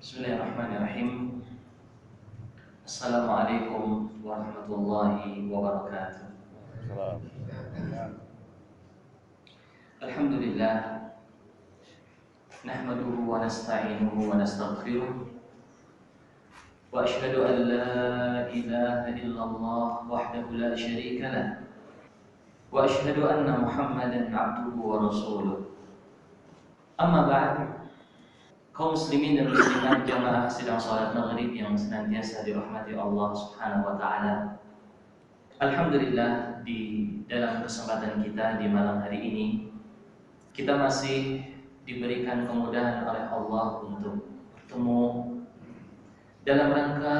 Bismillahirrahmanirrahim. Assalamualaikum warahmatullahi wabarakatuh. Alhamdulillah, nahmaduhu wa nasta'inuhu wa nastaghfiruh, wa ashhadu an la ilaha illallah wahdahu la syarika lah, wa ashhadu anna Muhammadan abduhu wa rasuluh. Amma ba'd. Kaum muslimin dan muslimat jamaah sidang salat maghrib yang senantiasa dirahmati Allah Subhanahu wa taala. Alhamdulillah, di dalam kesempatan kita di malam hari ini kita masih diberikan kemudahan oleh Allah untuk bertemu dalam rangka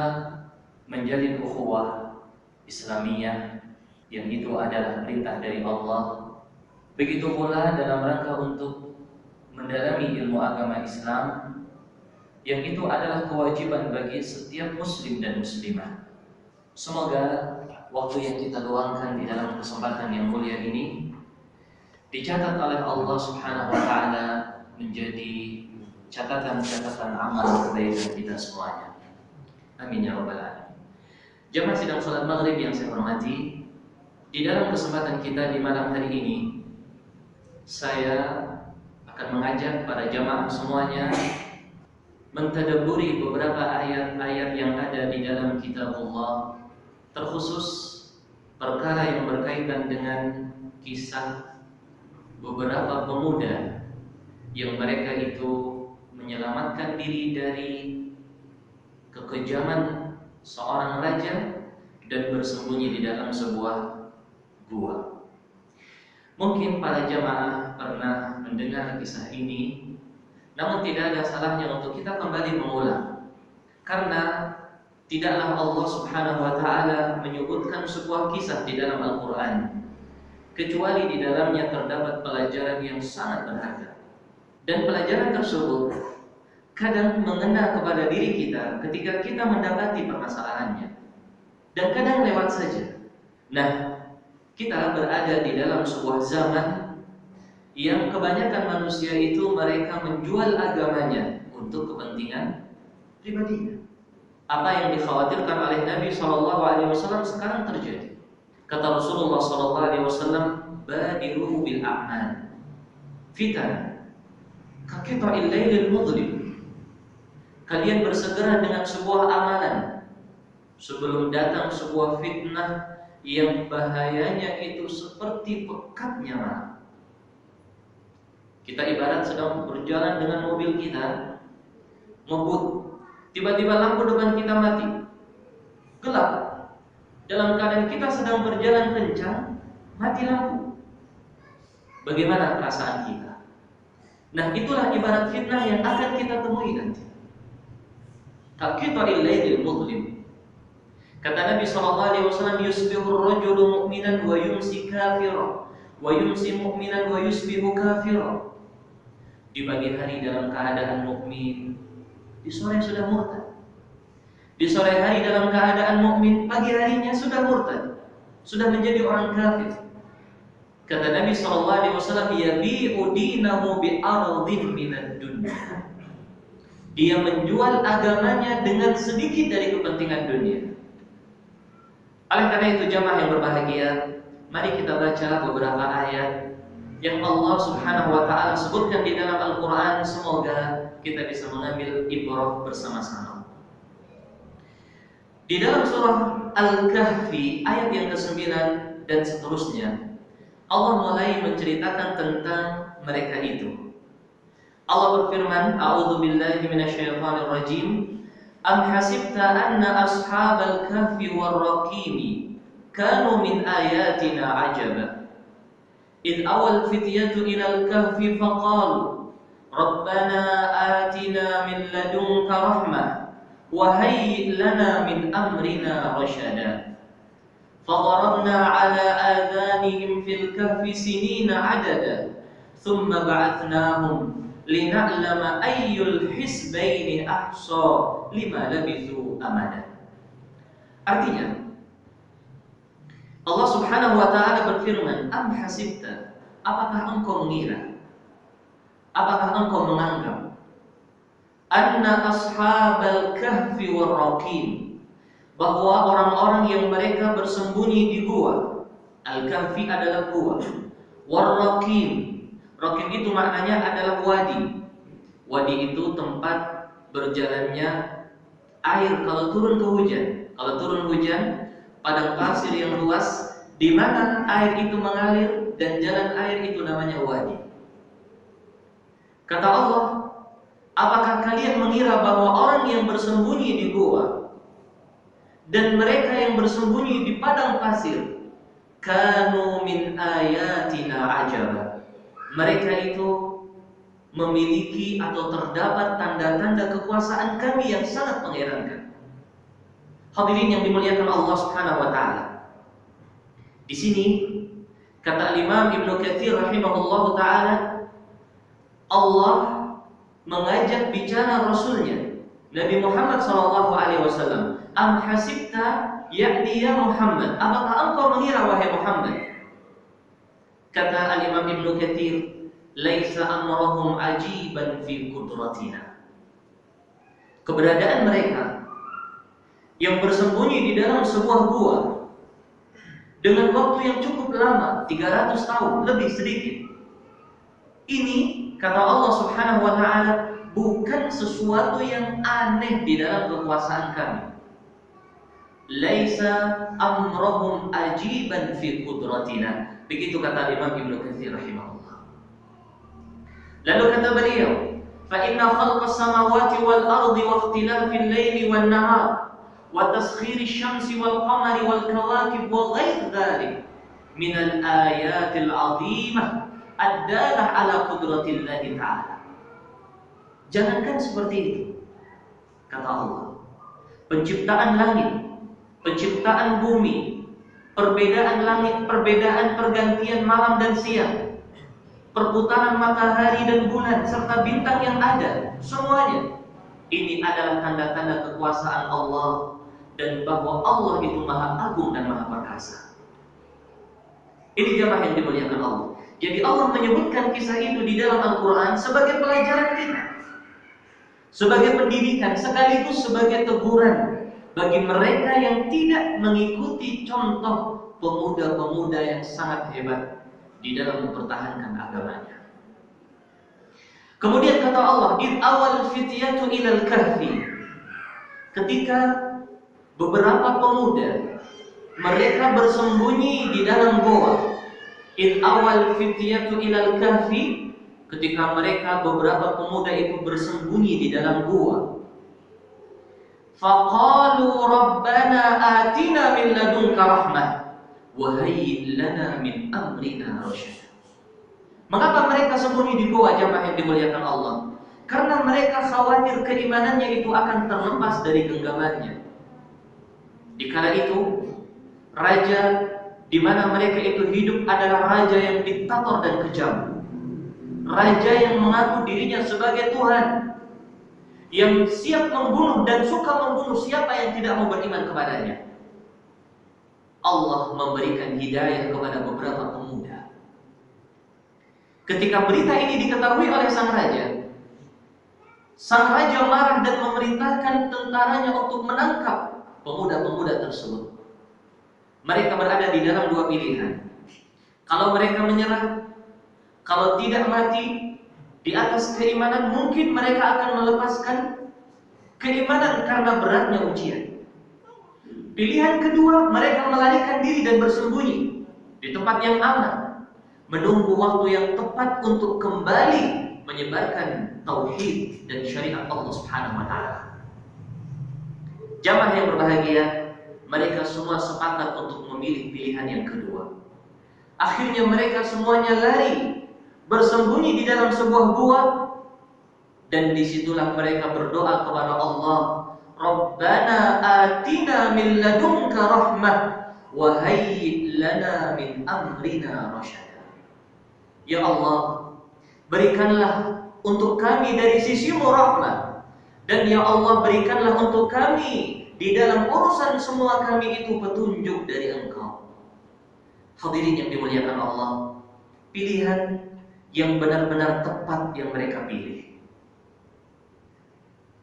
menjalin ukhuwah Islamiyah, yang itu adalah perintah dari Allah. Begitu pula dalam rangka untuk mendalami ilmu agama Islam, yang itu adalah kewajiban bagi setiap muslim dan muslimah. Semoga waktu yang kita luangkan di dalam kesempatan yang mulia ini dicatat oleh Allah Subhanahu wa taala menjadi catatan-catatan amal kebaikan kita semuanya. Amin ya rabbal alamin. Jamaah sidang salat maghrib yang saya hormati, di dalam kesempatan kita di malam hari ini saya akan mengajak para jamaah semuanya mentadabburi beberapa ayat-ayat yang ada di dalam kitabullah, terkhusus perkara yang berkaitan dengan kisah beberapa pemuda yang mereka itu menyelamatkan diri dari kekejaman seorang raja dan bersembunyi di dalam sebuah gua. Mungkin para jamaah pernah mendengar kisah ini, namun tidak ada salahnya untuk kita kembali mengulang, karena tidaklah Allah Subhanahu wa taala menyebutkan sebuah kisah di dalam Al-Qur'an kecuali di dalamnya terdapat pelajaran yang sangat berharga. Dan pelajaran tersebut kadang mengena kepada diri kita ketika kita mendapati permasalahannya, dan kadang lewat saja. Nah, kita berada di dalam sebuah zaman yang kebanyakan manusia itu mereka menjual agamanya untuk kepentingan pribadinya. Apa yang dikhawatirkan oleh Nabi SAW sekarang terjadi. Kata Rasulullah SAW, "Badiru bil a'mal fitan kaqita'il lailil mudlim." Kalian bersegera dengan sebuah amalan sebelum datang sebuah fitnah yang bahayanya itu seperti pekatnya malam. Kita ibarat sedang berjalan dengan mobil kita, ngebut, tiba-tiba lampu depan kita mati, gelap. Dalam keadaan kita sedang berjalan kencang, mati lampu. Bagaimana perasaan kita? Nah, itulah ibarat fitnah yang akan kita temui nanti. Kaqita'il lailil mudlim. Kata Nabi SAW, "Yusbihur rajulu mu'minan wa yumsi kafiran, wa yumsi mu'minan wa yusbihu kafiran." Di pagi hari dalam keadaan mukmin, di sore sudah murtad. Di sore hari dalam keadaan mukmin, pagi harinya sudah murtad, sudah menjadi orang kafir. Kata Nabi SAW, "Yabi'u dinahu bi'ardin minad dunya." Dia menjual agamanya dengan sedikit dari kepentingan dunia. Oleh karena itu jamaah yang berbahagia, mari kita baca beberapa ayat yang Allah Subhanahu wa taala sebutkan di dalam Al-Qur'an. Semoga kita bisa mengambil ibrah bersama-sama. Di dalam surah Al-Kahfi ayat yang ke-9 dan seterusnya, Allah mulai menceritakan tentang mereka itu. Allah berfirman, "A'udzu billahi minasyaitonir rajim. Am hasibta anna ashabal kahfi war-raqimi kanu min ayatina ajaba. Id awal fityatu ilal kahfi faqalu Rabbana atina min ladunka rahmah wa hayyi lana min amrina rashada. Fadarabna ala adhanihim fil kahfi sinina adada thumma ba'athnahum lina'lama ayyul hisbaini ahsa lima labithu amada." Artinya, Allah Subhanahu wa taala berfirman, "Am hasibta?" Apakah engkau mengira? Apakah engkau menganggap anna ashabal kahfi warraqim, bahwa orang-orang yang mereka bersembunyi di gua. Al-kahfi adalah gua. Warraqim, raqim itu maknanya adalah wadi. Wadi itu tempat berjalannya air kalau turun ke hujan. Kalau turun hujan, padang pasir yang luas di mana air itu mengalir dan jalan air itu namanya wadi. Kata Allah, apakah kalian mengira bahwa orang yang bersembunyi di gua dan mereka yang bersembunyi di padang pasir, kanu min ayatina ajaba, mereka itu memiliki atau terdapat tanda-tanda kekuasaan kami yang sangat mengherankan. Hadirin yang dimuliakan Allah Subhanahu wa taala. Di sini kata Imam Ibnu Katsir rahimahullahu taala, Allah mengajak bicara Rasulnya Nabi Muhammad sallallahu alaihi wasallam, am hasibta yakni ya Muhammad, apakah engkau mengira wahai Muhammad? Kata Al-Imam Ibnu Katsir, laisa amrahum ajiban fi qudratina. Keberadaan mereka yang bersembunyi di dalam sebuah gua dengan waktu yang cukup lama, 300 tahun lebih sedikit, ini kata Allah Subhanahu wa taala bukan sesuatu yang aneh di dalam kekuasaan kami. Laisa amrahum ajiban fi qudratina. Begitu kata Imam Ibnu Katsir rahimahullah. Lalu kata beliau, fa inna khalqas samawati wal ardi wa ikhtilafil laili wan nahar wa taskhirish syamsi wal qamari wal kawakib wa ghair dzalik min al ayatil 'azimah ad-dalah ala qudratillahi ta'ala. Jangankan seperti itu, kata Allah, penciptaan langit, penciptaan bumi, perbedaan langit, perbedaan pergantian malam dan siang, perputaran matahari dan bulan serta bintang yang ada, semuanya ini adalah tanda-tanda kekuasaan Allah dan bahwa Allah itu Maha Agung dan Maha Perkasa. Ini jamaah yang dimuliakan Allah. Jadi Allah menyebutkan kisah itu di dalam Al-Quran sebagai pelajaran kita, sebagai pendidikan, sekaligus sebagai teguran bagi mereka yang tidak mengikuti contoh pemuda-pemuda yang sangat hebat di dalam mempertahankan agamanya. Kemudian kata Allah, id awal fityatu ilal kahfi, ketika beberapa pemuda mereka bersembunyi di dalam goa. Id awal fityatu ilal kahfi, ketika mereka beberapa pemuda itu bersembunyi di dalam gua. Faqalu rabbana atina min ladunka rahmah wa hayyi lana min amrina rasyada. Mengapa mereka sembunyi di gua, jamaah yang dimuliakan Allah? Karena mereka khawatir keimanannya itu akan terlepas dari genggamannya. Di kala itu, raja di mana mereka itu hidup adalah raja yang diktator dan kejam. Raja yang mengaku dirinya sebagai Tuhan, yang siap membunuh dan suka membunuh siapa yang tidak mau beriman kepadanya. Allah memberikan hidayah kepada beberapa pemuda. Ketika berita ini diketahui oleh sang raja marah dan memerintahkan tentaranya untuk menangkap pemuda-pemuda tersebut. Mereka berada di dalam dua pilihan. Kalau mereka menyerah, kalau tidak mati di atas keimanan, mungkin mereka akan melepaskan keimanan karena beratnya ujian. Pilihan kedua, mereka melarikan diri dan bersembunyi di tempat yang aman, menunggu waktu yang tepat untuk kembali menyebarkan tauhid dan syariat Allah Subhanahu wa taala. Jamaah yang berbahagia, mereka semua sepakat untuk memilih pilihan yang kedua. Akhirnya mereka semuanya lari, bersembunyi di dalam sebuah gua, dan disitulah mereka berdoa kepada Allah, Rabbana atina min ladunka rahmah wa hayyi lana min amrina rasyada. Ya Allah, berikanlah untuk kami dari sisimu rahmat, dan ya Allah berikanlah untuk kami di dalam urusan semua kami itu petunjuk dari Engkau. Hadirin yang dimuliakan Allah, pilihan yang benar-benar tepat yang mereka pilih.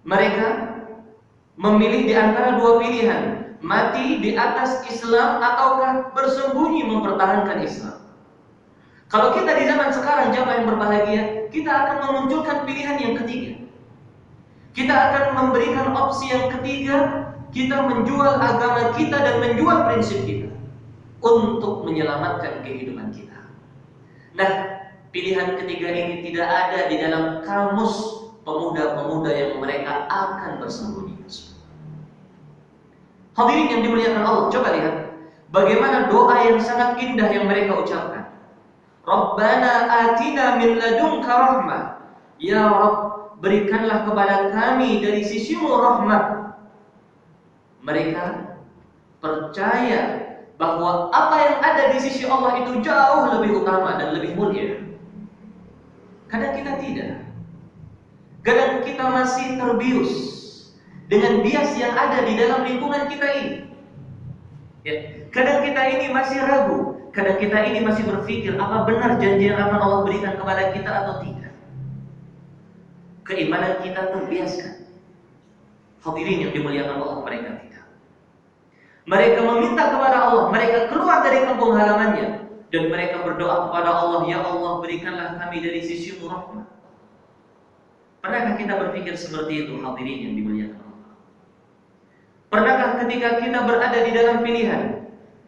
Mereka memilih di antara dua pilihan, mati di atas Islam ataukah bersembunyi mempertahankan Islam. Kalau kita di zaman sekarang jamaah yang berbahagia, kita akan memunculkan pilihan yang ketiga. Kita akan memberikan opsi yang ketiga, kita menjual agama kita dan menjual prinsip kita untuk menyelamatkan kehidupan kita. Nah, pilihan ketiga ini tidak ada di dalam kamus pemuda-pemuda yang mereka akan bersembunyi. Hadirin yang dimuliakan Allah, coba lihat bagaimana doa yang sangat indah yang mereka ucapkan. Rabbana atina min ladunka rahmah. Ya Rabb, berikanlah kepada kami dari sisimu rahmat. Mereka percaya bahwa apa yang ada di sisi Allah itu jauh lebih utama dan lebih mulia. Kadang kita tidak. Kadang kita masih terbius dengan bias yang ada di dalam lingkungan kita ini. Ya. Kadang kita ini masih ragu. Kadang kita ini masih berpikir apa benar janji yang akan Allah berikan kepada kita atau tidak. Keimanan kita terbiaskan. Hadirin yang dimuliakan Allah, mereka tidak. Mereka meminta kepada Allah, mereka keluar dari kampung halamannya dan mereka berdoa kepada Allah, ya Allah berikanlah kami dari sisimu rahmat. Pernahkah kita berpikir seperti itu, hadirin yang dimuliakan Allah? Pernahkah ketika kita berada di dalam pilihan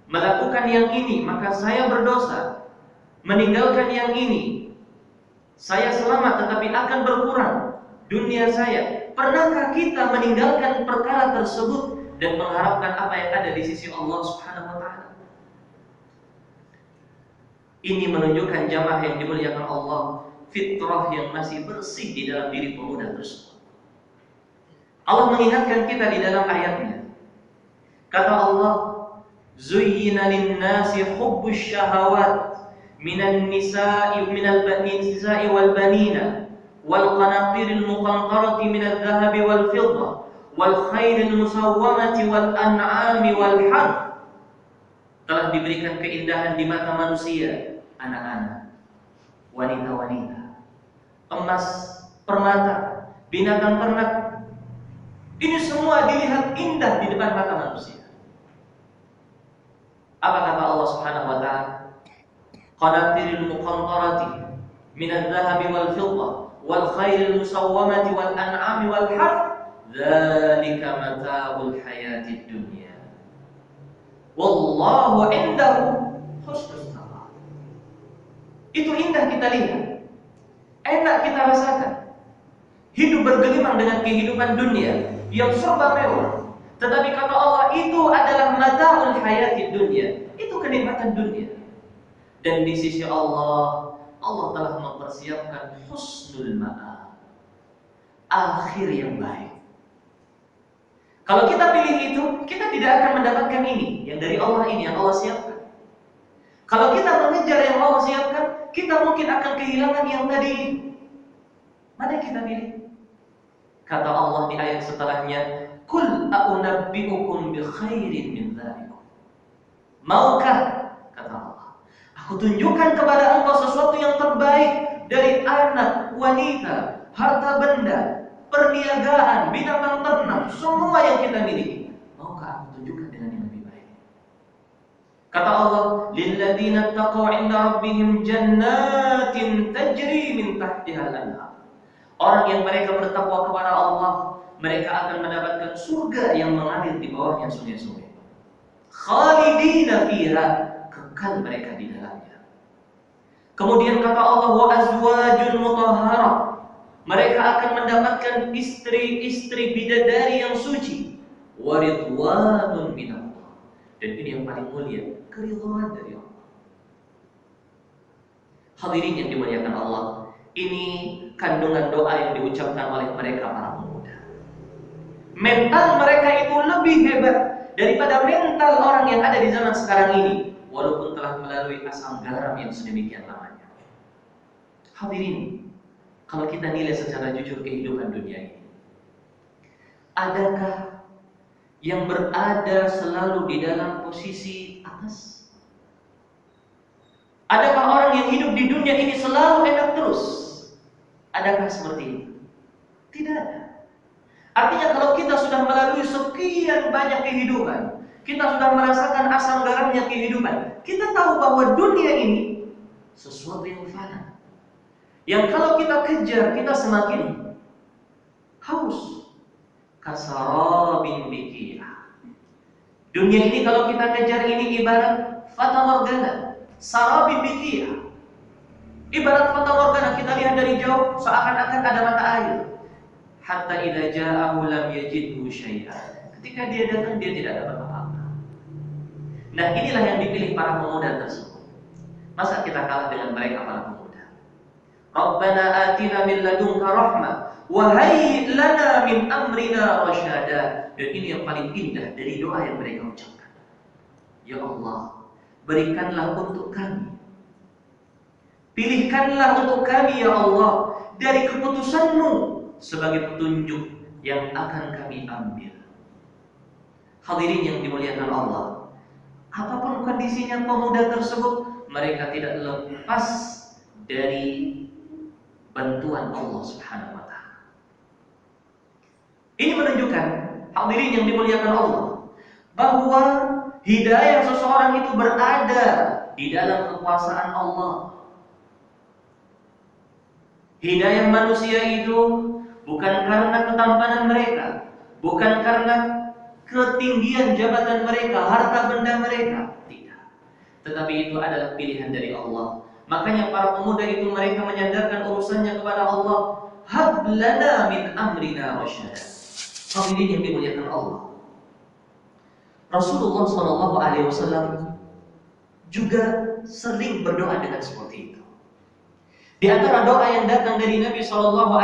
melakukan yang ini maka saya berdosa, meninggalkan yang ini saya selamat tetapi akan berkurang dunia saya? Pernahkah kita meninggalkan perkara tersebut dan mengharapkan apa yang ada di sisi Allah Subhanahu wa taala? Ini menunjukkan jamaah yang dimuliakan Allah, fitrah yang masih bersih di dalam diri pemuda tersebut. Allah mengingatkan kita di dalam ayatnya. Kata Allah, "Zuyyina lin-nasi hubbus syahawat minan nisa'i wal banina wal qanatiril muqantarati minadh dhahabi wal fiddah wal khairil musawwamati wal an'ami wal harth." Telah diberikan keindahan di mata manusia, anak-anak, wanita-wanita, emas, permata, binatang ternak. Ini semua dilihat indah di depan mata manusia. Apa kata Allah Subhanahu wa taala? Qanatiril muqantarati minadh dhahabi wal fiddah wal khairil musawwamati wal an'ami wal harth. Dzalika mata'ul hayatid dunya. Wallahu 'indahu husnul thawab. Itu indah kita lihat. Enak kita rasakan. Hidup bergelimang dengan kehidupan dunia yang serba mewah. Tetapi kata Allah, itu adalah mata'ul hayatid dunya. Itu kenikmatan dunia. Dan di sisi Allah, Allah telah mempersiapkan husnul ma'ab, akhir yang baik. Kalau kita pilih itu, kita tidak akan mendapatkan ini, yang dari Allah ini, yang Allah siapkan. Kalau kita mengejar yang Allah siapkan, kita mungkin akan kehilangan yang tadi ini. Mana yang kita pilih? Kata Allah di ayat setelahnya, "Qul a'unabbi'ukum bi khairin min dzalikum." Maukah, kata Allah, aku tunjukkan kepada engkau sesuatu yang terbaik dari anak, wanita, harta benda, perniagaan, binatang ternak, semua yang kita miliki. Maukah aku tunjukkan dengan yang lebih baik? Kata Allah, "Lilladzina taqaw 'inda rabbihim jannatin tajri min tahtiha al-anhar." Orang yang mereka bertakwa kepada Allah, mereka akan mendapatkan surga yang mengalir di bawahnya sungai-sungai. Khalidina fiha, kekal mereka di dalamnya. Kemudian kata Allah, "Wa azwajun mutahharah." Mereka akan mendapatkan istri-istri bidadari yang suci. Wa ridwanun minallah. Dan ini yang paling mulia, keridhaan dari Allah. Hadirin yang dimuliakan Allah, ini kandungan doa yang diucapkan oleh mereka para pemuda. Mental mereka itu lebih hebat daripada mental orang yang ada di zaman sekarang ini, walaupun telah melalui asam garam yang sedemikian lamanya. Hadirin, kalau kita nilai secara jujur kehidupan dunia ini, adakah yang berada selalu di dalam posisi atas? Adakah orang yang hidup di dunia ini selalu enak terus? Adakah seperti itu? Tidak ada. Artinya kalau kita sudah melalui sekian banyak kehidupan, kita sudah merasakan asam garamnya kehidupan, kita tahu bahwa dunia ini sesuatu yang fana, yang kalau kita kejar kita semakin haus. Kasarabin biqiyah. Dunia ini kalau kita kejar ini ibarat fata morgana, sarabin biqiyah. Ibarat fata morgana, kita lihat dari jauh seakan-akan ada mata air. Hatta idza ja'ahu lam yajidhu syai'an. Ketika dia datang dia tidak dapat apa-apa. Nah, inilah yang dipilih para pemuda tersebut. Masa kita kalah dengan mereka para pemuda? Rabbana atina min ladunka rahmah wa hayyi lana min amrina rasyada. Dan ini yang paling indah dari doa yang mereka ucapkan. Ya Allah, berikanlah untuk kami, pilihkanlah untuk kami ya Allah dari keputusan-Mu sebagai petunjuk yang akan kami ambil. Hadirin yang dimuliakan Allah, apapun kondisinya pemuda tersebut, mereka tidak lepas dari bantuan Allah Subhanahu wa Ta'ala. Ini menunjukkan, hadirin yang dimuliakan Allah, bahwa hidayah seseorang itu berada di dalam kekuasaan Allah. Hidayah manusia itu bukan karena ketampanan mereka, bukan karena ketinggian jabatan mereka, harta benda mereka, tidak. Tetapi itu adalah pilihan dari Allah. Makanya para pemuda itu mereka menyandarkan urusannya kepada Allah. Hab lana min amrina rasyada. Hadirin yang dimuliakan Allah, Rasulullah SAW juga sering berdoa dengan seperti itu. Di antara doa yang datang dari Nabi SAW,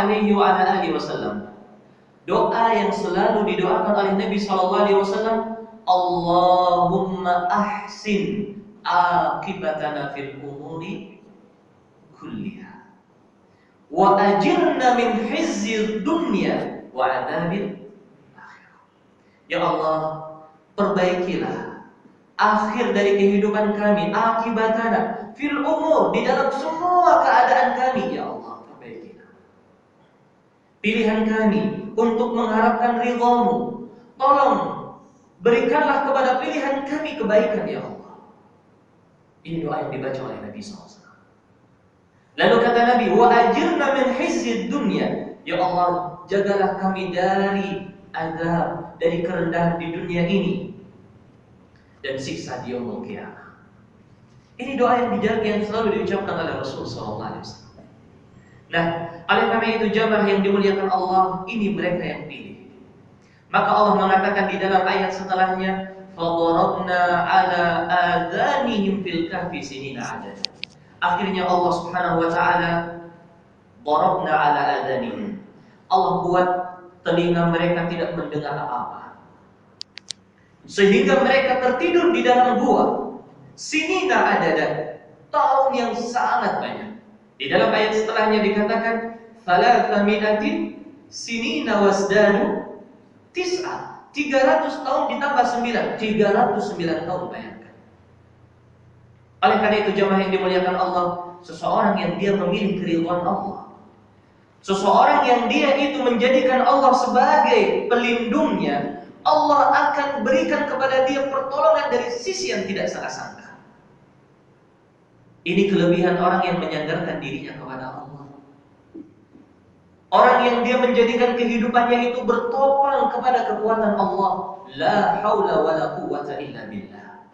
doa yang selalu didoakan oleh Nabi SAW, Allahumma ahsin aqibatana fil umuri kulliha wa ajirna min khizyid dunya wa adzabil akhirah. Ya Allah, perbaikilah akhir dari kehidupan kami, akibatana fil umur, di dalam semua keadaan kami, ya Allah, perbaikilah. Pilihan kami untuk mengharapkan ridha-Mu, tolong berikanlah kepada pilihan kami kebaikan, ya Allah. Ini doa yang dibaca oleh Nabi SAW. Lalu kata Nabi, wa ajirna min khizyid dunya, ya Allah, jagalah kami dari azab, dari kerendahan di dunia ini dan siksa di yaumul qiyamah. Ini doa yang selalu diucapkan oleh Rasulullah SAW. Nah, oleh karena itu jamaah yang dimuliakan Allah, ini mereka yang pilih. Maka Allah mengatakan di dalam ayat setelahnya, فَضَرَبْنَا عَلَى آذَانِهِمْ فِي الْكَهْفِ سِنِينَ عَدَدًا. Akhirnya Allah Subhanahu wa Ta'ala ضَرَبْنَا عَلَى آذَانِهِمْ, Allah buat telinga mereka tidak mendengar apa-apa, sehingga mereka tertidur di dalam gua sinina adadan, tahun yang sangat banyak. Di dalam ayat setelahnya dikatakan thalathami'atin sinina wasdanu tis'a, 300 tahun ditambah 9, 309 tahun, bayangkan. Oleh karena itu jemaah yang dimuliakan Allah, seseorang yang dia memilih keridhaan Allah, seseorang yang dia itu menjadikan Allah sebagai pelindungnya, Allah akan berikan kepada dia pertolongan dari sisi yang tidak sangka-sangka. Ini kelebihan orang yang menyandarkan dirinya kepada Allah. Orang yang dia menjadikan kehidupannya itu bertopang kepada kekuatan Allah. La haula wa la quwwata illa billah.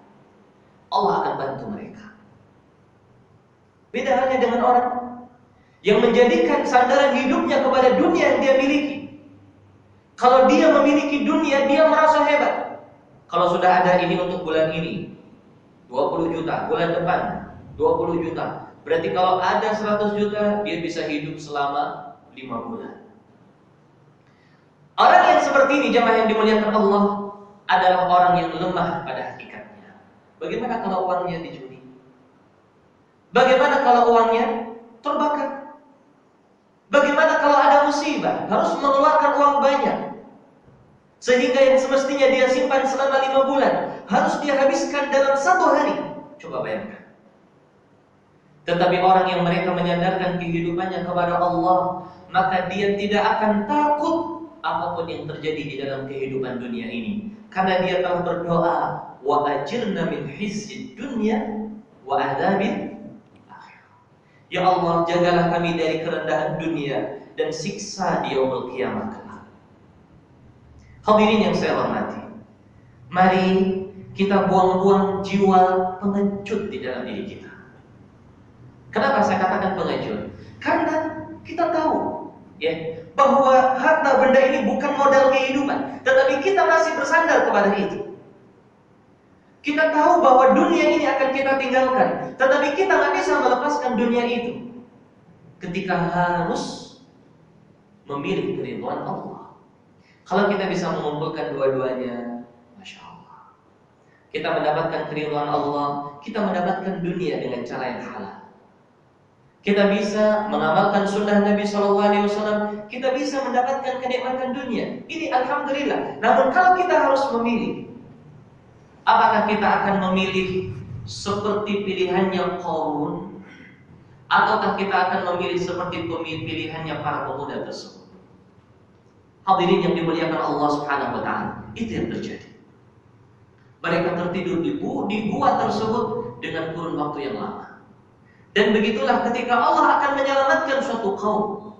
Allah akan bantu mereka. Beda halnya dengan orang yang menjadikan sandaran hidupnya kepada dunia yang dia miliki. Kalau dia memiliki dunia, dia merasa hebat. Kalau sudah ada ini untuk bulan ini 20 juta, bulan depan 20 juta. Berarti kalau ada 100 juta, dia bisa hidup selama 5 bulan. Orang yang seperti ini, jamaah yang dimuliakan Allah, adalah orang yang lemah pada hakikatnya. Bagaimana kalau uangnya dicuri? Bagaimana kalau uangnya terbakar? Bagaimana kalau ada musibah, harus mengeluarkan uang banyak, sehingga yang semestinya dia simpan selama 5 bulan harus dia habiskan dalam 1 hari? Coba bayangkan. Tetapi orang yang mereka menyandarkan kehidupannya kepada Allah, maka dia tidak akan takut apapun yang terjadi di dalam kehidupan dunia ini, karena dia telah berdoa, wa ajirna min khizyid dunya wa adzabil akhirah. Ya Allah, jagalah kami dari kerendahan dunia dan siksa di yaumul qiyamah kelak. Hadirin yang saya hormati, mari kita buang-buang jiwa pengecut di dalam diri kita. Kenapa saya katakan pengecut? Karena kita tahu ya, bahwa harta benda ini bukan modal kehidupan, tetapi kita masih bersandar kepada itu. Kita tahu bahwa dunia ini akan kita tinggalkan, tetapi kita nggak bisa melepaskan dunia itu. Ketika harus memilih keridhaan Allah, kalau kita bisa mengumpulkan dua-duanya, Masya Allah, kita mendapatkan keridhaan Allah, kita mendapatkan dunia dengan cara yang halal. Kita bisa mengamalkan sunnah Nabi SAW, kita bisa mendapatkan kenikmatan dunia. Ini alhamdulillah. Namun kalau kita harus memilih, apakah kita akan memilih seperti pilihannya Qarun, ataukah kita akan memilih seperti pilihannya para pemuda tersebut? Hadirin yang dimuliakan Allah Subhanahu wa taala, itu yang terjadi. Mereka tertidur di gua tersebut dengan kurun waktu yang lama. Dan begitulah ketika Allah akan menyelamatkan suatu kaum,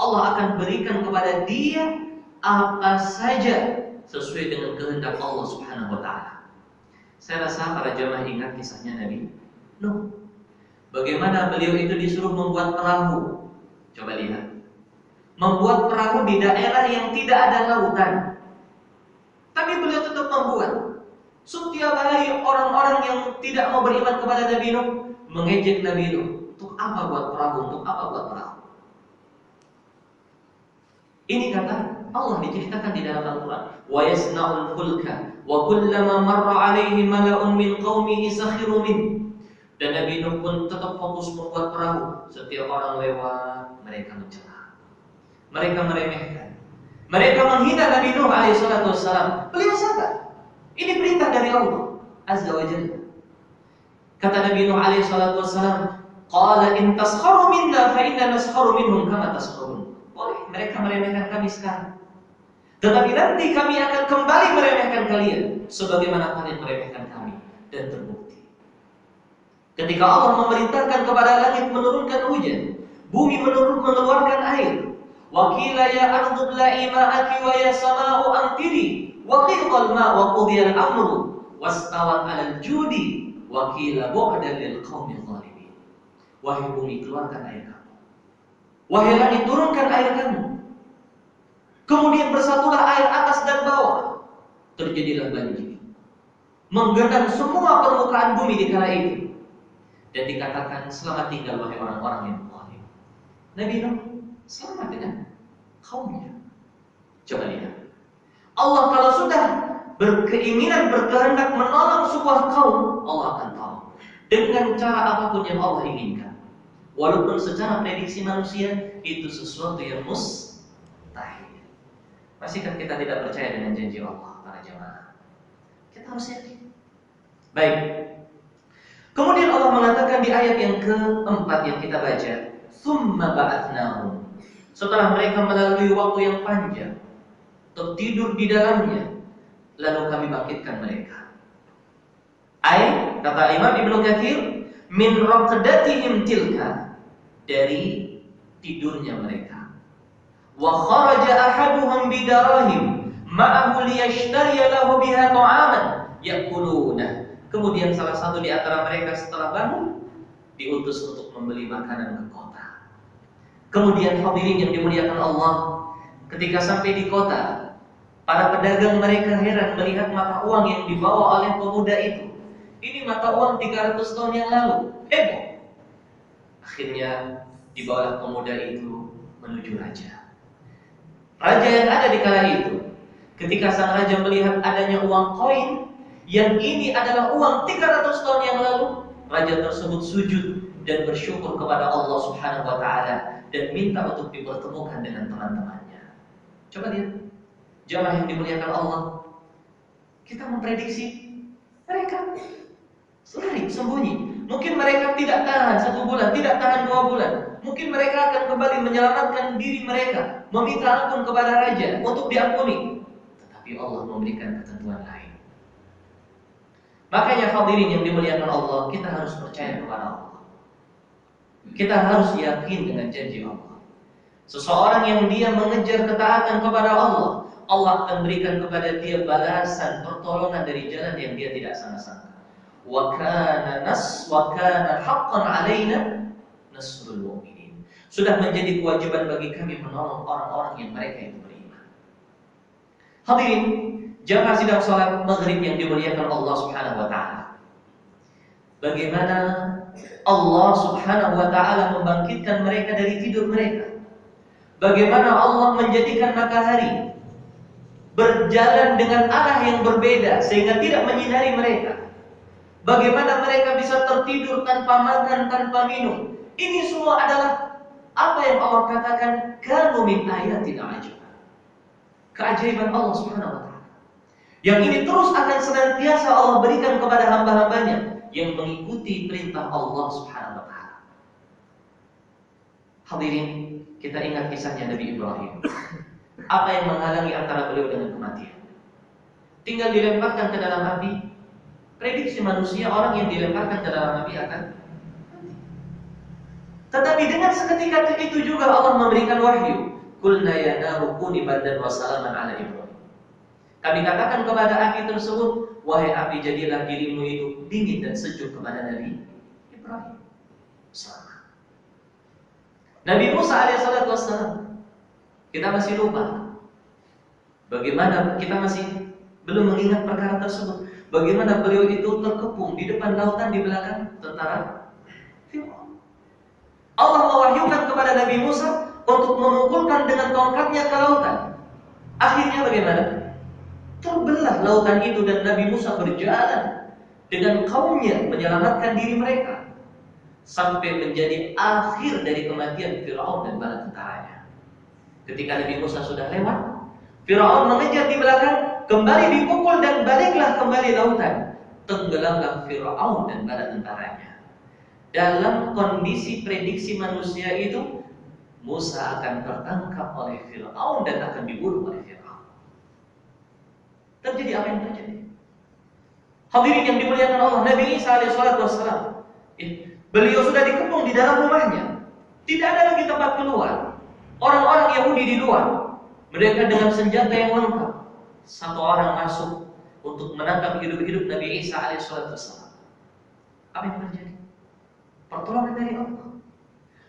Allah akan berikan kepada dia apa saja sesuai dengan kehendak Allah Subhanahu wa taala. Saya rasa para jamaah ingat kisahnya Nabi Nuh. Bagaimana beliau itu disuruh membuat perahu. Coba lihat. Membuat perahu di daerah yang tidak ada lautan. Tapi beliau tetap membuat. Setiap hari orang-orang yang tidak mau beriman kepada Nabi Nuh mengejek Nabi Nuh, untuk apa buat perahu, untuk apa buat perahu? Ini kata Allah diceritakan di dalam Al-Quran. Wa yasna'ul fulka wa kullama marra 'alaihi mala'un min qaumihi sakhiru min. Dan Nabi Nuh pun tetap fokus membuat perahu. Setiap orang lewat, mereka mencela, mereka meremehkan, mereka menghina Nabi Nuh alaihissalam. Beliau sadar ini perintah dari Allah Azza wa Jalla. Kata Nabi Nuh alaihissalam, qala in taskharu minna fa inna naskharu minhum kama taskharun. Boleh mereka meremehkan kami sekarang, tetapi nanti kami akan kembali meremehkan kalian sebagaimana kalian meremehkan kami. Dan terbukti ketika Allah memerintahkan kepada langit menurunkan hujan, bumi mengeluarkan air. Wa qila ya ardu bla'i ma'aki wa ya sama'u amtiri wa qidal ma' wa qudiya al-amru wastawat 'alal judi wa qila bu'dan lil qaumil zalimin. Wahai bumi, keluarkan air kamu. Wahai langit, turunkan air kamu. Kemudian bersatulah air atas dan bawah. Terjadilah banjir, menggenang semua permukaan bumi di kala itu. Dan dikatakan, selamat tinggal wahai orang-orang yang zalim. Nabi Nuh selamat dengan kaumnya. Coba lihat, Allah kalau sudah berkeinginan, berkehendak menolong sebuah kaum, Allah akan tolong dengan cara apapun yang Allah inginkan. Walaupun secara prediksi manusia itu sesuatu yang mustahil. Masihkah kita tidak percaya dengan janji Allah, para jamaah? Kita harus yakin. Baik. Kemudian Allah mengatakan di ayat yang keempat yang kita baca, "Tsumma ba'atsnahum." Setelah mereka melalui waktu yang panjang, tertidur di dalamnya, lalu kami bangkitkan mereka. Kata Imam Ibnu Katsir, min raqdatihim tilka, dari tidurnya mereka. Wa kharaja ahaduhum bidarahim ma'ahu liyashtariya lahu biha ta'aman yakuluna. Kemudian salah satu di antara mereka setelah bangun diutus untuk membeli makanan ke kota. Kemudian hadirin yang dimuliakan Allah, ketika sampai di kota, para pedagang mereka heran melihat mata uang yang dibawa oleh pemuda itu. Ini mata uang 300 tahun yang lalu. Heboh. Akhirnya dibawalah pemuda itu menuju raja. Raja yang ada di kala itu, ketika sang raja melihat adanya uang koin, yang ini adalah uang 300 tahun yang lalu, raja tersebut sujud dan bersyukur kepada Allah Subhanahu wa taala dan minta untuk dipertemukan dengan teman-temannya. Coba lihat, jamaah yang dimuliakan Allah, kita memprediksi mereka lari sembunyi. Mungkin mereka tidak tahan 1 bulan, tidak tahan 2 bulan. Mungkin mereka akan kembali menyelamatkan diri mereka. meminta ampun kepada raja untuk diampuni. Tetapi Allah memberikan ketentuan lain. Makanya hadirin yang dimuliakan Allah, kita harus percaya kepada Allah. Kita harus yakin dengan janji Allah. Seseorang yang dia mengejar ketaatan kepada Allah, Allah akan berikan kepada dia balasan, pertolongan dari jalan yang dia tidak sangka-sangka. Wa kana haqqan 'alaina nasrul mu'minin. Sudah menjadi kewajiban bagi kami menolong orang-orang yang mereka itu beriman. Hadirin, jamaah sidang salat maghrib yang dimuliakan Allah Subhanahu wa taala. Bagaimana Allah Subhanahu wa taala membangkitkan mereka dari tidur mereka? Bagaimana Allah menjadikan matahari berjalan dengan arah yang berbeda sehingga tidak menyinari mereka? Bagaimana mereka bisa tertidur tanpa makan, tanpa minum? Ini semua adalah apa yang Allah katakan, kanu min ayatina ajaban. Keajaiban Allah Subhanahu wa taala. Yang ini terus akan senantiasa Allah berikan kepada hamba-hambanya yang mengikuti perintah Allah Subhanahu wa taala. Hadirin, kita ingat kisahnya Nabi Ibrahim. Apa yang menghalangi antara beliau dengan kematian? Tinggal dilemparkan ke dalam api. Prediksi manusia, orang yang dilemparkan ke dalam api akan mati. Tetapi dengan seketika itu juga Allah memberikan wahyu. Qulna ya naru kuni bardan wa salaman ala Ibrahim. Kami katakan kepada api tersebut, wahai api, jadilah dirimu itu dingin dan sejuk kepada Nabi Ibrahim. Selamat. Nabi Musa alaihissalatu wassalam, kita masih lupa. Bagaimana kita masih belum mengingat perkara tersebut. Bagaimana beliau itu terkepung di depan lautan, di belakang tentara Fir'aun. Allah mewahyukan kepada Nabi Musa untuk memukulkan dengan tongkatnya ke lautan. Akhirnya bagaimana? Terbelah lautan itu dan Nabi Musa berjalan dengan kaumnya menyelamatkan diri mereka sampai menjadi akhir dari kematian Fir'aun dan bala tentaranya. Ketika Nabi Musa sudah lewat, Fir'aun mengejar di belakang, kembali dipukul dan baliklah kembali lautan. Tenggelamlah Fir'aun dan bala tentaranya. Dalam kondisi prediksi manusia itu, Musa akan tertangkap oleh Fir'aun dan akan dibunuh oleh Fir'aun. Terjadi apa yang terjadi? Hadirin yang dimuliakan Allah, Nabi Isa alaihissalam, beliau sudah dikepung di dalam rumahnya. Tidak ada lagi tempat keluar. Orang-orang Yahudi di luar, mereka dengan senjata yang lengkap. Satu orang masuk untuk menangkap hidup-hidup Nabi Isa alaihissalam. Apa yang terjadi? Pertolongan dari Allah.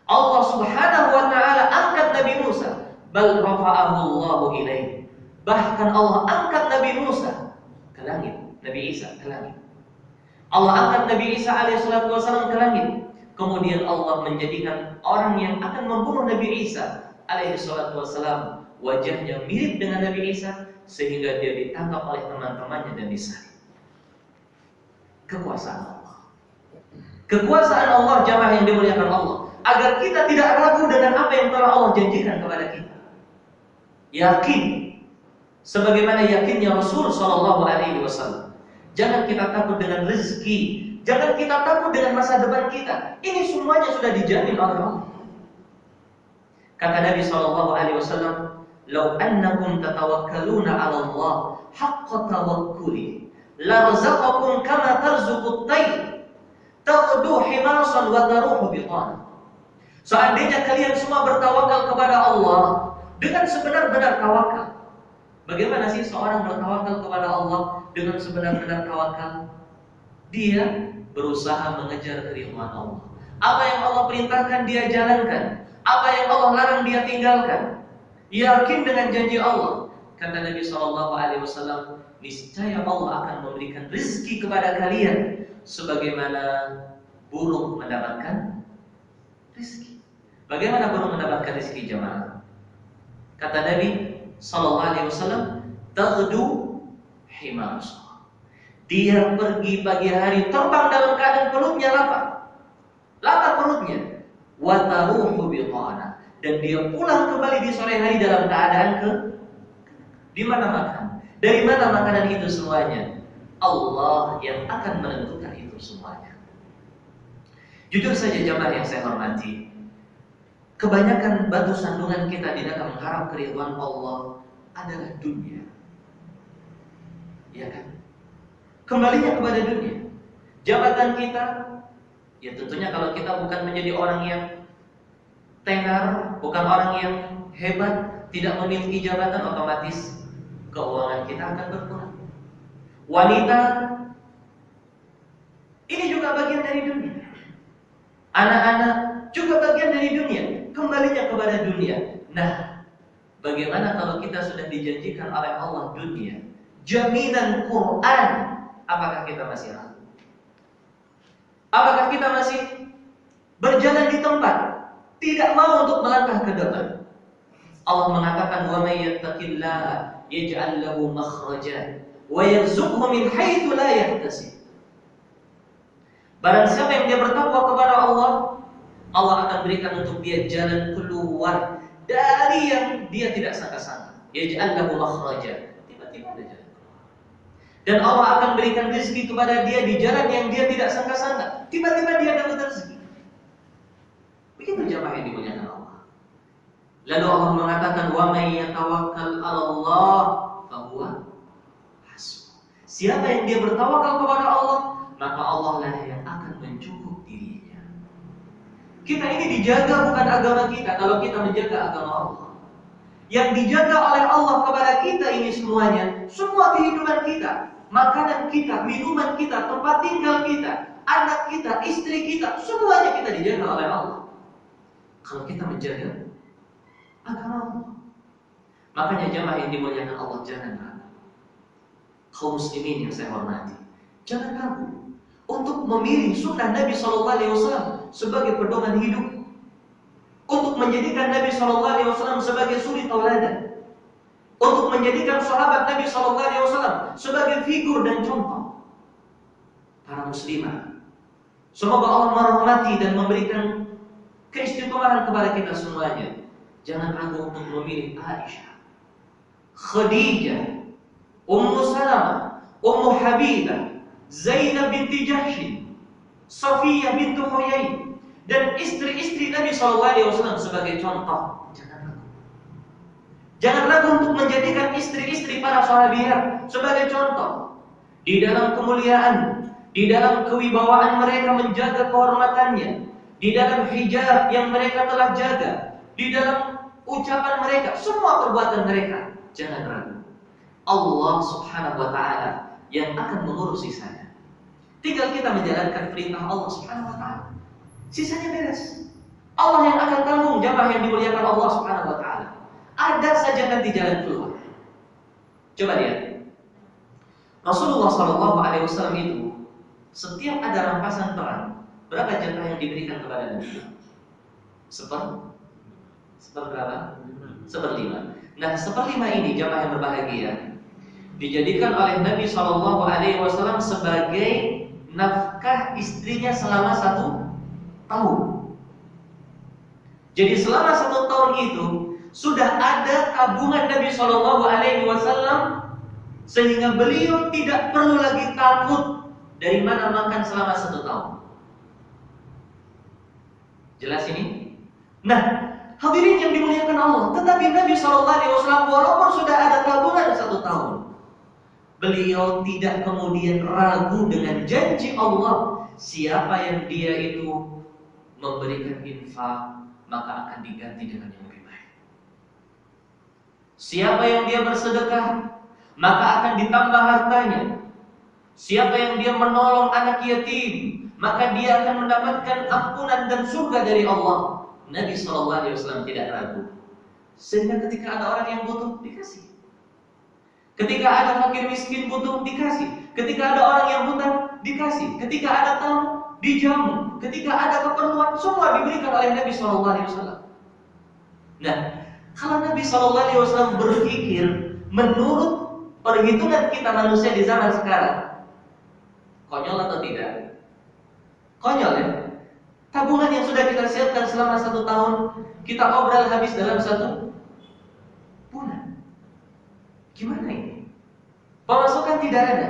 Allah Subhanahu wa taala angkat Nabi Musa, bal rafa'ahu Allahu ilaihi. Bahkan Allah angkat Nabi Musa ke langit, Nabi Isa ke langit. Allah angkat Nabi Isa alaihissalam ke langit. Kemudian Allah menjadikan orang yang akan membunuh Nabi Isa alaihissalam wajahnya mirip dengan Nabi Isa sehingga dia ditangkap oleh teman-temannya dan disalib. Kekuasaan Allah. Kekuasaan Allah, jamaah yang dimuliakan Allah, agar kita tidak ragu dengan apa yang telah Allah janjikan kepada kita. Yakin, sebagaimana yakinnya Rasul Shallallahu Alaihi Wasallam. Jangan kita takut dengan rezeki, jangan kita takut dengan masa depan kita. Ini semuanya sudah dijamin oleh Allah. Kata Nabi Shallallahu Alaihi Wasallam, "Lau annakum tatawakkaluna 'ala Allah haqqa tawakkuli, la razaqakum kama tarzuqut tayr, taghdu himasan wa taruhu bitan." Seandainya kalian semua bertawakal kepada Allah dengan sebenar-benar tawakal. Bagaimana sih seorang bertawakal kepada Allah dengan sebenar-benar tawakal? Dia berusaha mengejar keridhaan Allah. Apa yang Allah perintahkan dia jalankan, apa yang Allah larang dia tinggalkan. Yakin dengan janji Allah. Kata Nabi SAW, niscaya Allah akan memberikan rezeki kepada kalian sebagaimana burung mendapatkan rezeki. Bagaimana burung mendapatkan rezeki, jemaah? Kata Nabi SAW, taghdu himasan. Dia pergi pagi hari terbang dalam keadaan perutnya lapar perutnya. Wa taruhu biqana, dan dia pulang kembali di sore hari dalam keadaan di mana makan? Dari mana makanan itu semuanya? Allah yang akan menentukan itu semuanya. Jujur saja jamaah yang saya hormati, kebanyakan batu sandungan kita di dalam mengharap keridhaan Allah adalah dunia. Ya kan? Kembalinya kepada dunia. Jabatan kita, ya tentunya kalau kita bukan menjadi orang yang tenar, bukan orang yang hebat, tidak memiliki jabatan, otomatis keuangan kita akan berkurang. Wanita, ini juga bagian dari dunia. Anak-anak juga bagian dari dunia. Kembalinya kepada dunia. Nah, bagaimana kalau kita sudah dijanjikan oleh Allah dunia, jaminan Quran, apakah kita masih ragu? Apakah kita masih berjalan di tempat, tidak mau untuk melangkah ke depan? Allah mengatakan, "Wa may yattaqillaha yaj'al lahu makhraja wa yarzuqhu min haitsu la yahtasib." Barang siapa yang dia bertakwa kepada Allah, Allah akan berikan untuk dia jalan keluar dari yang dia tidak sangka-sangka. Yaj'al lahu makhraja. Tiba-tiba ada jalan keluar. Dan Allah akan berikan rezeki kepada dia di jalan yang dia tidak sangka-sangka. Tiba-tiba dia dapat rezeki. Begitu jamaah yang dimuliakan Allah. Lalu Allah mengatakan, "Wa may yatawakkal 'ala Allah fa huwa hasbuh." Siapa yang dia bertawakal kepada Allah, maka Allah lah yang akan mencukup dirinya. Kita ini dijaga bukan agama kita kalau kita menjaga agama Allah. Yang dijaga oleh Allah kepada kita ini semuanya, semua kehidupan kita, makanan kita, minuman kita, tempat tinggal kita, anak kita, istri kita, semuanya kita dijaga oleh Allah. Kalau kita menjaga agama Allah. Makanya jamaah yang dimuliakan Allah, jangan ragu. Kaum muslimin yang saya hormati, jangan ragu untuk memilih sunnah Nabi SAW sebagai pedoman hidup, untuk menjadikan Nabi SAW sebagai suri tauladan, untuk menjadikan sahabat Nabi SAW sebagai figur dan contoh. Para muslimah, semoga Allah merahmati dan memberikan keistiqomahan kepada kita semuanya. Jangan ragu untuk memilih Aisyah, Khadijah, Ummu Salamah, Ummu Habibah, Zainab binti Jahsy, Safiyah binti Huyai, dan istri-istri Nabi SAW sebagai contoh. Jangan ragu. Jangan ragu untuk menjadikan istri-istri para sahabiat sebagai contoh di dalam kemuliaan, di dalam kewibawaan mereka menjaga kehormatannya, di dalam hijab yang mereka telah jaga, di dalam ucapan mereka, semua perbuatan mereka. Jangan ragu. Allah Subhanahu wa taala yang akan mengurus sisanya. Tinggal kita menjalankan perintah Allah Subhanahu wa taala. Sisanya beres. Allah yang akan tanggung, jamaah yang dimuliakan Allah Subhanahu wa taala. Ada saja nanti jalan keluar. Coba lihat. Rasulullah SAW itu setiap ada rampasan perang, berapa jatah yang diberikan kepada Nabi? Seperberapa? 1/5. Nah, 1/5 ini jamaah yang berbahagia dijadikan oleh Nabi SAW sebagai nafkah istrinya selama 1 tahun. Jadi selama 1 tahun itu sudah ada tabungan Nabi SAW, sehingga beliau tidak perlu lagi takut dari mana makan selama 1 tahun. Jelas ini? Nah, hadirin yang dimuliakan Allah, tetapi Nabi SAW walaupun sudah ada tabungan 1 tahun, beliau tidak kemudian ragu dengan janji Allah. Siapa yang dia itu memberikan infak, maka akan diganti dengan yang lebih baik. Siapa yang dia bersedekah, maka akan ditambah hartanya. Siapa yang dia menolong anak yatim, maka dia akan mendapatkan ampunan dan surga dari Allah. Nabi SAW tidak ragu. Sehingga ketika ada orang yang butuh, dikasih. Ketika ada fakir miskin butuh, dikasih. Ketika ada orang yang buta, dikasih. Ketika ada tamu, dijamu. Ketika ada keperluan, semua diberikan oleh Nabi SAW. Nah, kalau Nabi SAW berpikir menurut perhitungan kita manusia di zaman sekarang, konyol atau tidak? Konyol ya? Tabungan yang sudah kita siapkan selama 1 tahun, kita obral habis dalam 1 bulan. Gimana ini? Pemasukan tidak ada.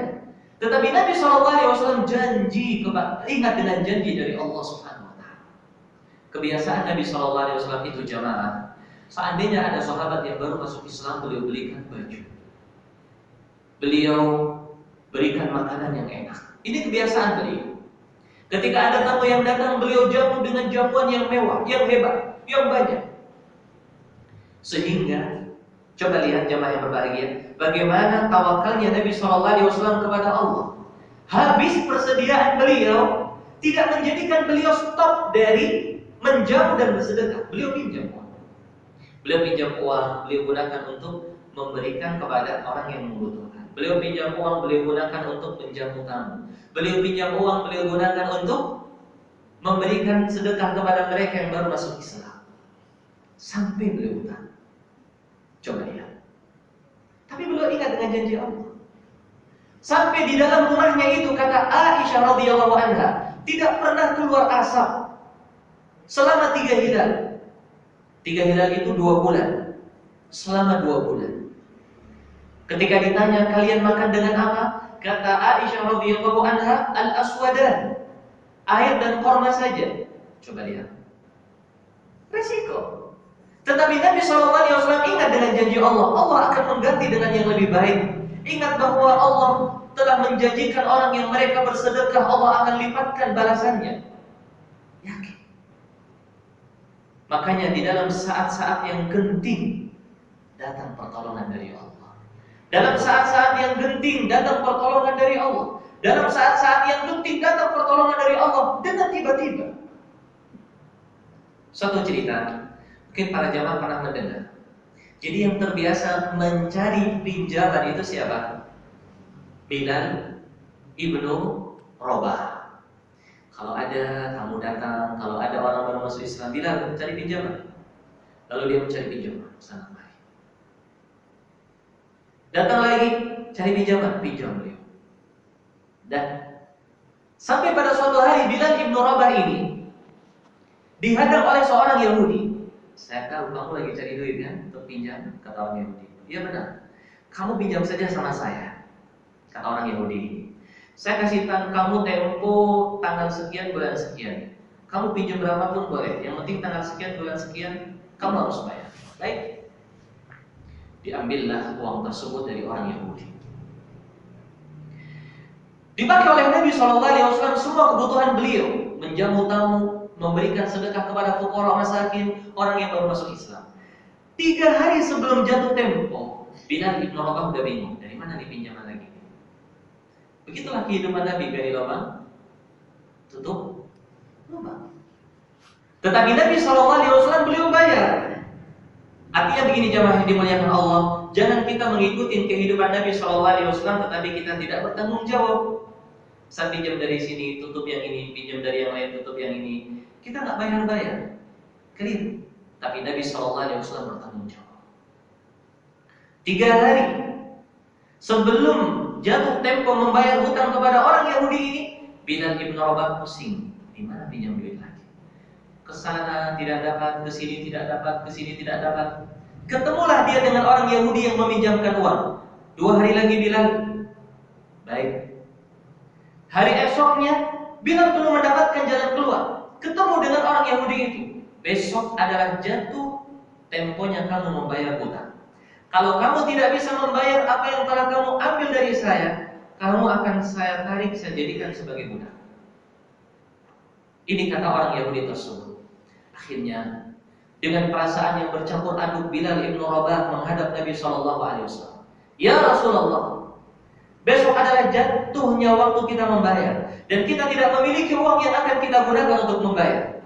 Tetapi Nabi SAW janji, ingat dengan janji dari Allah Subhanahu wa taala. Kebiasaan Nabi SAW itu jamaah. Seandainya ada sahabat yang baru masuk Islam, beliau belikan baju, beliau berikan makanan yang enak. Ini kebiasaan beliau. Ketika ada tamu yang datang, beliau jamu dengan jamuan yang mewah, yang hebat, yang banyak. Sehingga, coba lihat jamaah yang berbahagia, bagaimana tawakalnya Nabi SAW kepada Allah. Habis persediaan beliau, tidak menjadikan beliau stop dari menjamu dan bersedekah. Beliau pinjam uang. Beliau pinjam uang, beliau gunakan untuk memberikan kepada orang yang membutuhkan. Beliau pinjam uang, beliau gunakan untuk menjamu tamu. Beliau pinjam uang, beliau gunakan untuk memberikan sedekah kepada mereka yang baru masuk Islam. Sampai beliau utang. Coba lihat. Tapi beliau ingat dengan janji Allah. Sampai di dalam rumahnya itu, kata Aisyah radhiyallahu anha, tidak pernah keluar asap selama 3 hilal. 3 hilal itu 2 bulan. Selama 2 bulan. Ketika ditanya, kalian makan dengan apa? Kata Aisyah radhiyallahu anha, al-aswadan, air dan korma saja. Coba lihat. Resiko. Tetapi Nabi SAW ingat dengan janji Allah. Allah akan mengganti dengan yang lebih baik. Ingat bahwa Allah telah menjanjikan orang yang mereka bersedekah, Allah akan lipatkan balasannya. Yakin. Makanya di dalam saat-saat yang genting datang pertolongan dari Allah. Dalam saat-saat yang genting datang pertolongan dari Allah. Dalam saat-saat yang genting datang pertolongan dari Allah dengan tiba-tiba. Suatu cerita, mungkin para jamaah pernah mendengar. Jadi yang terbiasa mencari pinjaman itu siapa? Bilal ibnu Rabah. Kalau ada tamu datang, kalau ada orang baru masuk Islam, Bilal mencari pinjaman. Lalu dia mencari pinjaman, sana mari. Datang lagi, cari pinjaman, pinjam beliau. Dan sampai pada suatu hari Bilal ibnu Rabah ini dihadang oleh seorang Yahudi. Saya tahu kamu lagi cari duit kan untuk pinjam, kata orang Yahudi. Iya benar. Kamu pinjam saja sama saya, kata orang Yahudi ini. Saya kasih kamu tempo tanggal sekian bulan sekian. Kamu pinjam berapapun boleh. Yang penting tanggal sekian bulan sekian kamu harus bayar. Baik. Diambillah uang tersebut dari orang Yahudi. Dipakai oleh Nabi SAW semua kebutuhan beliau, menjamu tamu, memberikan sedekah kepada fuqara masakin, orang yang baru masuk Islam. 3 hari sebelum jatuh tempo, Bilal ibnu Rabah udah bingung, dari mana nih pinjaman lagi? Begitulah kehidupan Nabi, gali lubang, tutup lubang. Tetapi Nabi SAW beliau bayar. Artinya begini jamaah yang dimuliakan Allah, jangan kita mengikuti kehidupan Nabi SAW, tetapi kita tidak bertanggung jawab. Saya pinjam dari sini, tutup yang ini, pinjam dari yang lain, tutup yang ini. Kita nggak bayar-bayar, clear. Tapi Nabi SAW bertanggung jawab. 3 hari sebelum jatuh tempo membayar hutang kepada orang Yahudi ini, Bilal ibnu Rabah pusing, di mana pinjam duit lagi? Kesana tidak dapat, kesini tidak dapat, kesini tidak dapat. Ketemulah dia dengan orang Yahudi yang meminjamkan uang. 2 hari lagi Bilal, baik. Hari esoknya Bilal belum mendapatkan jalan keluar. Ketemu dengan orang Yahudi itu. Besok adalah jatuh temponya kamu membayar hutang. Kalau kamu tidak bisa membayar apa yang telah kamu ambil dari saya, kamu akan saya tarik, saya jadikan sebagai budak. Ini kata orang Yahudi tersebut. Akhirnya dengan perasaan yang bercampur aduk, Bilal ibnu Rabah menghadap Nabi SAW. Ya Rasulullah, besok adalah jatuhnya waktu kita membayar, dan kita tidak memiliki uang yang akan kita gunakan untuk membayar.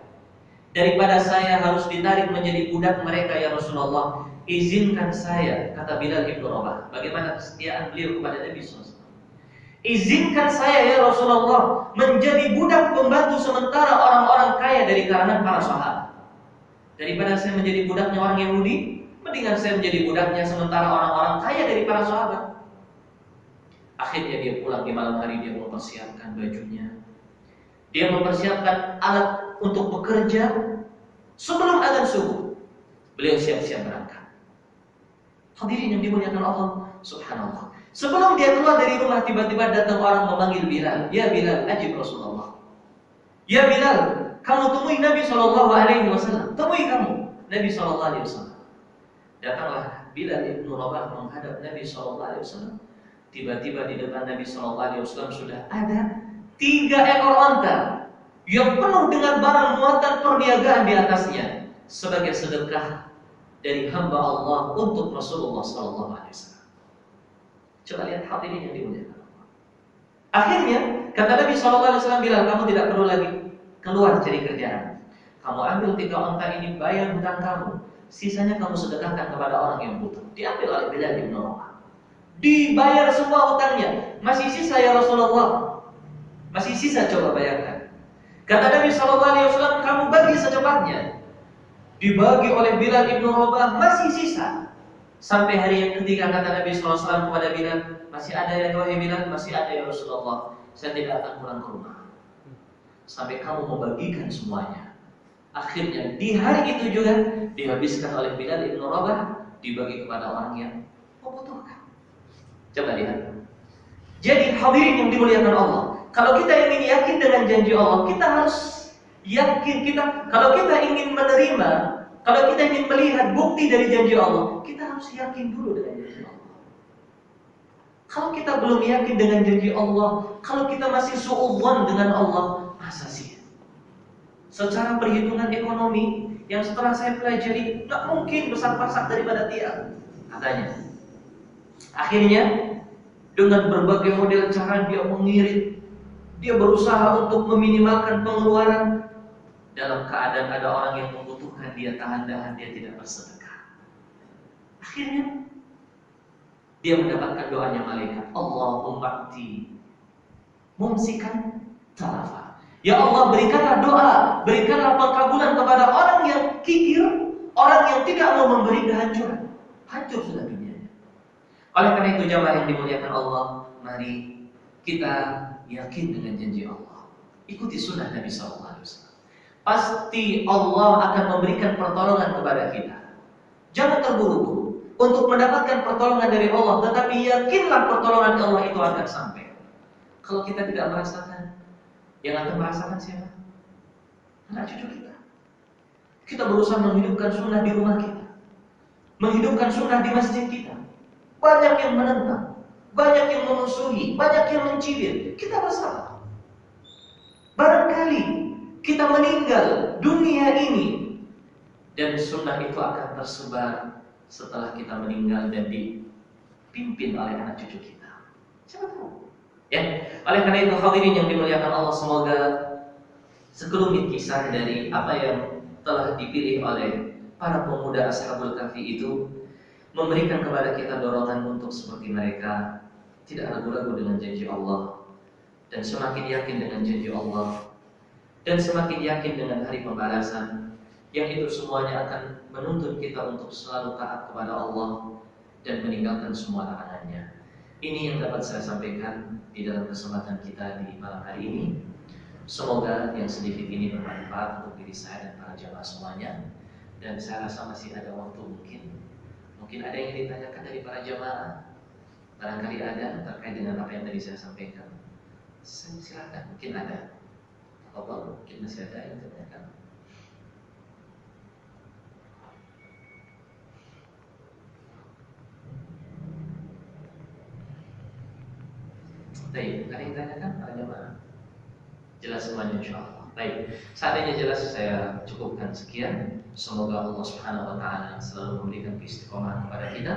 Daripada saya harus ditarik menjadi budak mereka, ya Rasulullah, izinkan saya, kata Bilal ibnu Rabah. Bagaimana kesetiaan beliau kepada Nabi SAW. Izinkan saya, ya Rasulullah, menjadi budak pembantu sementara orang-orang kaya dari kalangan para sahabat. Daripada saya menjadi budaknya orang Yahudi, mendingan saya menjadi budaknya sementara orang-orang kaya dari para sahabat. Akhirnya dia pulang di malam hari, dia mempersiapkan bajunya, dia mempersiapkan alat untuk bekerja. Sebelum azan subuh, beliau siap-siap berangkat. Hadirin yang dimuliakan Allah, subhanallah. Sebelum dia keluar dari rumah, tiba-tiba datang orang memanggil Bilal. Ya Bilal, ajib Rasulullah. Ya Bilal, kamu temui Nabi Shallallahu Alaihi Wasallam. Temui kamu Nabi Shallallahu Alaihi Wasallam. Datanglah Bilal bin Rabah menghadap Nabi Shallallahu Alaihi Wasallam. Tiba-tiba di depan Nabi Shallallahu Alaihi Wasallam sudah ada 3 ekor onta yang penuh dengan barang muatan perniagaan di atasnya sebagai sedekah dari hamba Allah untuk Rasulullah Shallallahu Alaihi Wasallam. Coba lihat hadirin yang dimuliakan. Akhirnya kata Nabi Shallallahu Alaihi Wasallam, Bilal, kamu tidak perlu lagi keluar cari kerjaan. Kamu ambil 3 onta ini, bayar hutang kamu. Sisanya kamu sedekahkan kepada orang yang butuh. Diambil oleh Bilal bin Rabah. Dibayar semua hutangnya. Masih sisa ya Rasulullah. Masih sisa, coba bayarkan. Kata Nabi SAW, kamu bagi secepatnya. Dibagi oleh Bilal bin Rabah, masih sisa. Sampai hari yang ketiga kata Nabi SAW kepada Bilal, masih ada ya wahai Bilal? Masih ada ya Rasulullah. Saya tidak akan pulang ke rumah sampai kamu membagikan semuanya. Akhirnya di hari itu juga dihabiskan oleh Bilal bin Rabah, dibagi kepada orang yang membutuhkan. Coba lihat. Jadi hadirin yang dimuliakan Allah, kalau kita ingin yakin dengan janji Allah, kita harus yakin kalau kita ingin menerima, kalau kita ingin melihat bukti dari janji Allah, kita harus yakin dulu dengan janji Allah. Kalau kita belum yakin dengan janji Allah, kalau kita masih suudzon dengan Allah, masa sih? Secara perhitungan ekonomi yang setelah saya pelajari, tak mungkin besar pasak daripada dia, katanya. Akhirnya dengan berbagai model cara dia mengirit, dia berusaha untuk meminimalkan pengeluaran. Dalam keadaan ada orang yang membutuhkan, dia tahan-tahan, dia tidak bersedekah. Akhirnya dia mendapatkan doanya malaikat, Allahumma ati mumsikan talafa. Ya Allah, berikanlah doa, berikanlah pengkabulan kepada orang yang kikir, orang yang tidak mau memberi kehancuran. Hancur sudah dunianya. Oleh karena itu jamaah yang dimuliakan Allah, mari kita yakin dengan janji Allah. Ikuti sunnah Nabi SAW. Pasti Allah akan memberikan pertolongan kepada kita. Jangan terburu-buru untuk mendapatkan pertolongan dari Allah, tetapi yakinlah pertolongan Allah itu akan sampai. Kalau kita tidak merasakan, yang akan merasakan siapa? Anak cucu kita. Kita berusaha menghidupkan sunnah di rumah kita, menghidupkan sunnah di masjid kita. Banyak yang menentang, banyak yang memusuhi, banyak yang mencibir. Kita bersabar. Barangkali kita meninggal dunia ini dan sunnah itu akan tersebar setelah kita meninggal dan dipimpin oleh anak cucu kita. Siapa tahu? Ya, oleh karena itu hadirin yang dimuliakan Allah, semoga sekelumit kisah dari apa yang telah dipilih oleh para pemuda Ashabul Kahfi itu memberikan kepada kita dorongan untuk seperti mereka tidak ragu-ragu dengan janji Allah dan semakin yakin dengan janji Allah dan semakin yakin dengan hari pembalasan, yang itu semuanya akan menuntun kita untuk selalu taat kepada Allah dan meninggalkan semua larangannya. Ini yang dapat saya sampaikan di dalam kesempatan kita di malam hari ini. Semoga yang sedikit ini bermanfaat untuk diri saya dan para jamaah semuanya. Dan saya rasa masih ada waktu, mungkin ada yang ditanyakan dari para jamaah. Barangkali ada terkait dengan apa yang tadi saya sampaikan. Silakan, mungkin ada. Apa mungkin masih ada yang ditanyakan. Baik, ada yang ditanyakan para jamaah? Jelas semuanya insyaallah. Baik, seandainya jelas saya cukupkan sekian. Semoga Allah Subhanahu wa taala selalu memberikan keistiqomahan kepada kita.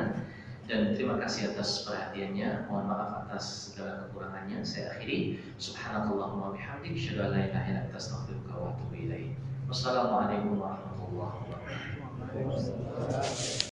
Dan terima kasih atas perhatiannya. Mohon maaf atas segala kekurangannya. Saya akhiri. Subhanakallahumma wa bihamdik, asyhadu an la ilaha illa anta, astaghfiruka wa atubu ilaik. Wassalamualaikum warahmatullahi wabarakatuh.